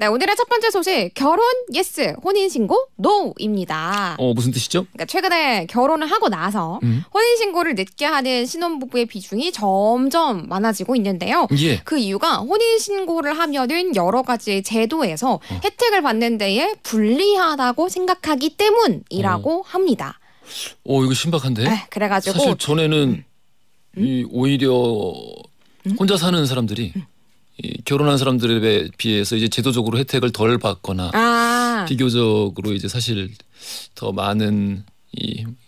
네, 오늘의 첫 번째 소식, 결혼 예스, 혼인신고 노입니다. 무슨 뜻이죠? 그러니까 최근에 결혼을 하고 나서 혼인신고를 늦게 하는 신혼부부의 비중이 점점 많아지고 있는데요. 예. 그 이유가 혼인신고를 하면은 여러 가지 제도에서 혜택을 받는 데에 불리하다고 생각하기 때문이라고 합니다. 이거 신박한데? 네, 그래가지고 사실 전에는 오히려 혼자 사는 사람들이 결혼한 사람들에 비해서 이제 제도적으로 혜택을 덜 받거나 비교적으로 이제 사실 더 많은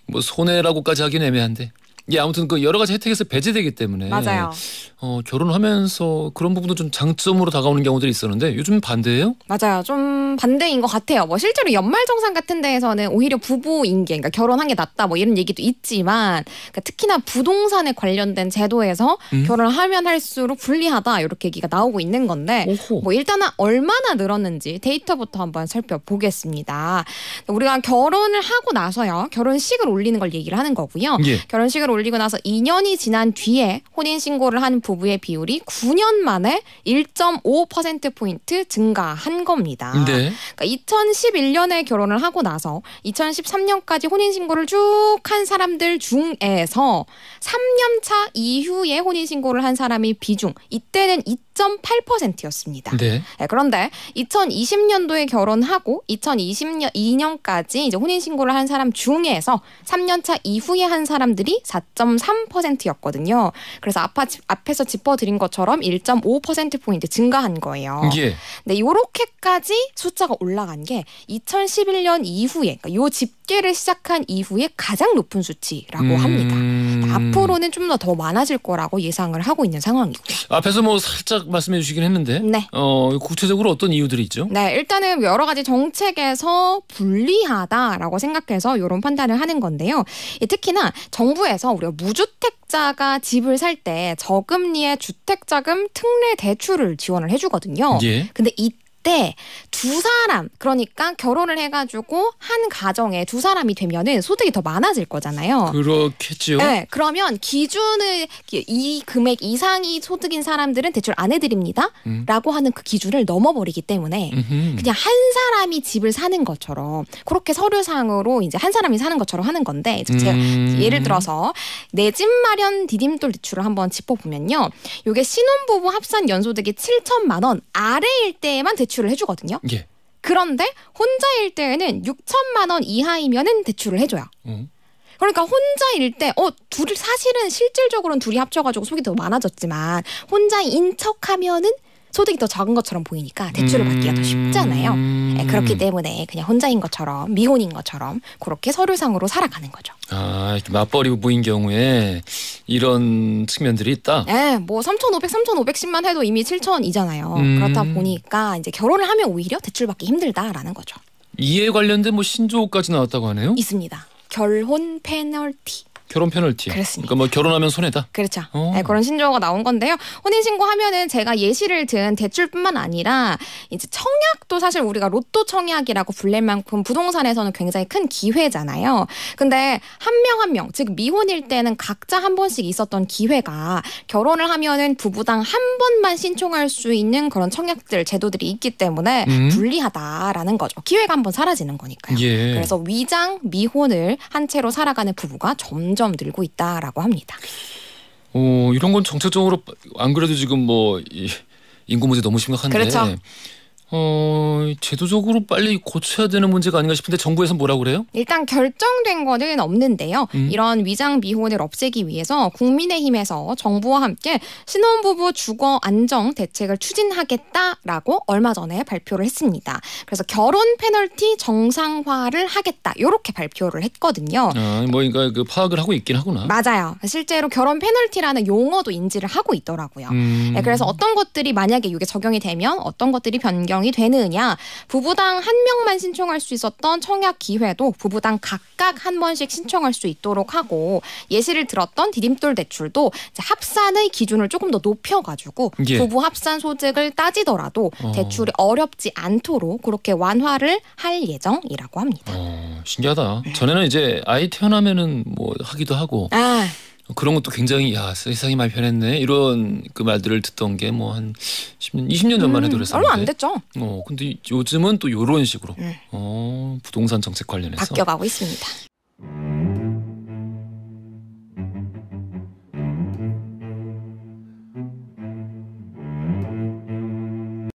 뭐 손해라고까지 하긴 애매한데 아무튼 그 여러 가지 혜택에서 배제되기 때문에 맞아요. 결혼하면서 그런 부분도 좀 장점으로 다가오는 경우들이 있었는데 요즘 반대예요? 맞아요. 좀 반대인 것 같아요. 뭐 실제로 연말정산 같은 데에서는 오히려 부부인계, 그러니까 결혼한 게 낫다 뭐 이런 얘기도 있지만 그러니까 특히나 부동산에 관련된 제도에서 결혼하면 할수록 불리하다 이렇게 얘기가 나오고 있는 건데 뭐 일단은 얼마나 늘었는지 데이터부터 한번 살펴보겠습니다. 우리가 결혼을 하고 나서요. 결혼식을 올리는 걸 얘기를 하는 거고요. 예. 결혼식을 올리고 나서 2년이 지난 뒤에 혼인신고를 한 부부의 비율이 9년 만에 1.5%포인트 증가한 겁니다. 네. 그러니까 2011년에 결혼을 하고 나서 2013년까지 혼인신고를 쭉 한 사람들 중에서 3년 차 이후에 혼인신고를 한 사람의 비중 이때는 2.8%였습니다. 네. 그런데 2020년도에 결혼하고 2022년까지 이제 혼인신고를 한 사람 중에서 3년 차 이후에 한 사람들이 4.3%였거든요. 그래서 앞에서 짚어드린 것처럼 1.5%포인트 증가한 거예요. 예. 네, 요렇게까지 숫자가 올라간 게 2011년 이후에, 그러니까 요 집계를 시작한 이후에 가장 높은 수치라고 합니다. 앞으로는 좀 더 많아질 거라고 예상을 하고 있는 상황이고요. 앞에서 뭐 살짝 말씀해 주시긴 했는데 네. 구체적으로 어떤 이유들이 있죠? 네, 일단은 여러 가지 정책에서 불리하다라고 생각해서 이런 판단을 하는 건데요. 특히나 정부에서 우리가 무주택자가 집을 살 때 저금리의 주택자금 특례 대출을 지원을 해주거든요. 예. 근데 이때 두 사람, 그러니까 결혼을 해가지고 한 가정에 두 사람이 되면은 소득이 더 많아질 거잖아요. 그렇겠죠. 네, 그러면 기준을 이 금액 이상이 소득인 사람들은 대출 안 해드립니다. 라고 하는 그 기준을 넘어버리기 때문에 그냥 한 사람이 집을 사는 것처럼 그렇게 서류상으로 이제 한 사람이 사는 것처럼 하는 건데 제가 예를 들어서 내 집 마련 디딤돌 대출을 한번 짚어보면요. 이게 신혼부부 합산 연소득이 7천만 원 아래일 때에만 대출을 해주거든요. 예. 그런데 혼자일 때에는 6천만 원 이하이면은 대출을 해줘요. 그러니까 혼자일 때 둘이 사실은 실질적으로는 둘이 합쳐가지고 소득이 더 많아졌지만 혼자인 척하면은 소득이 더 적은 것처럼 보이니까 대출을 받기가 더 쉽잖아요. 네, 그렇기 때문에 그냥 혼자인 것처럼 미혼인 것처럼 그렇게 서류상으로 살아가는 거죠. 이렇게 맞벌이 부부인 경우에 이런 측면들이 있다. 네, 뭐 3,510만 해도 이미 7천이잖아요. 그렇다 보니까 이제 결혼을 하면 오히려 대출 받기 힘들다라는 거죠. 이에 관련된 뭐 신조어까지 나왔다고 하네요. 있습니다. 결혼 페널티. 결혼 페널티. 그렇습니다. 그러니까 뭐 결혼하면 손해다. 그렇죠. 네, 그런 신조어가 나온 건데요. 혼인신고하면은 제가 예시를 든 대출뿐만 아니라 이제 청약도 사실 우리가 로또 청약이라고 불릴 만큼 부동산에서는 굉장히 큰 기회잖아요. 근데 한 명 한 명, 즉 미혼일 때는 각자 한 번씩 있었던 기회가 결혼을 하면은 부부당 한 번만 신청할 수 있는 그런 청약들 제도들이 있기 때문에 불리하다라는 거죠. 기회가 한 번 사라지는 거니까요. 예. 그래서 위장 미혼을 한 채로 살아가는 부부가 점점 늘고 있다라고 합니다. 이런 건 정책적으로 안 그래도 지금 뭐 인구 문제 너무 심각한데. 그렇죠. 제도적으로 빨리 고쳐야 되는 문제가 아닌가 싶은데 정부에서는 뭐라고 그래요? 일단 결정된 거는 없는데요. 이런 위장 미혼을 없애기 위해서 국민의힘에서 정부와 함께 신혼부부 주거 안정 대책을 추진하겠다라고 얼마 전에 발표를 했습니다. 그래서 결혼 페널티 정상화를 하겠다 이렇게 발표를 했거든요. 그러니까 그 파악을 하고 있긴 하구나. 맞아요. 실제로 결혼 페널티라는 용어도 인지를 하고 있더라고요. 네, 그래서 어떤 것들이 만약에 이게 적용이 되면 어떤 것들이 변경이 되느냐. 부부당 한 명만 신청할 수 있었던 청약 기회도 부부당 각각 한 번씩 신청할 수 있도록 하고 예시를 들었던 디딤돌 대출도 이제 합산의 기준을 조금 더 높여가지고 예. 부부 합산 소득을 따지더라도 대출이 어렵지 않도록 그렇게 완화를 할 예정이라고 합니다. 신기하다. 전에는 이제 아이 태어나면은 뭐 하기도 하고 그런 것도 굉장히 야 세상이 많이 변했네 이런 그 말들을 듣던 게 뭐 한 10년, 20년 전만 해도 그랬었는데 얼마 안 됐죠. 근데 요즘은 또 이런 식으로 부동산 정책 관련해서 바뀌어가고 있습니다.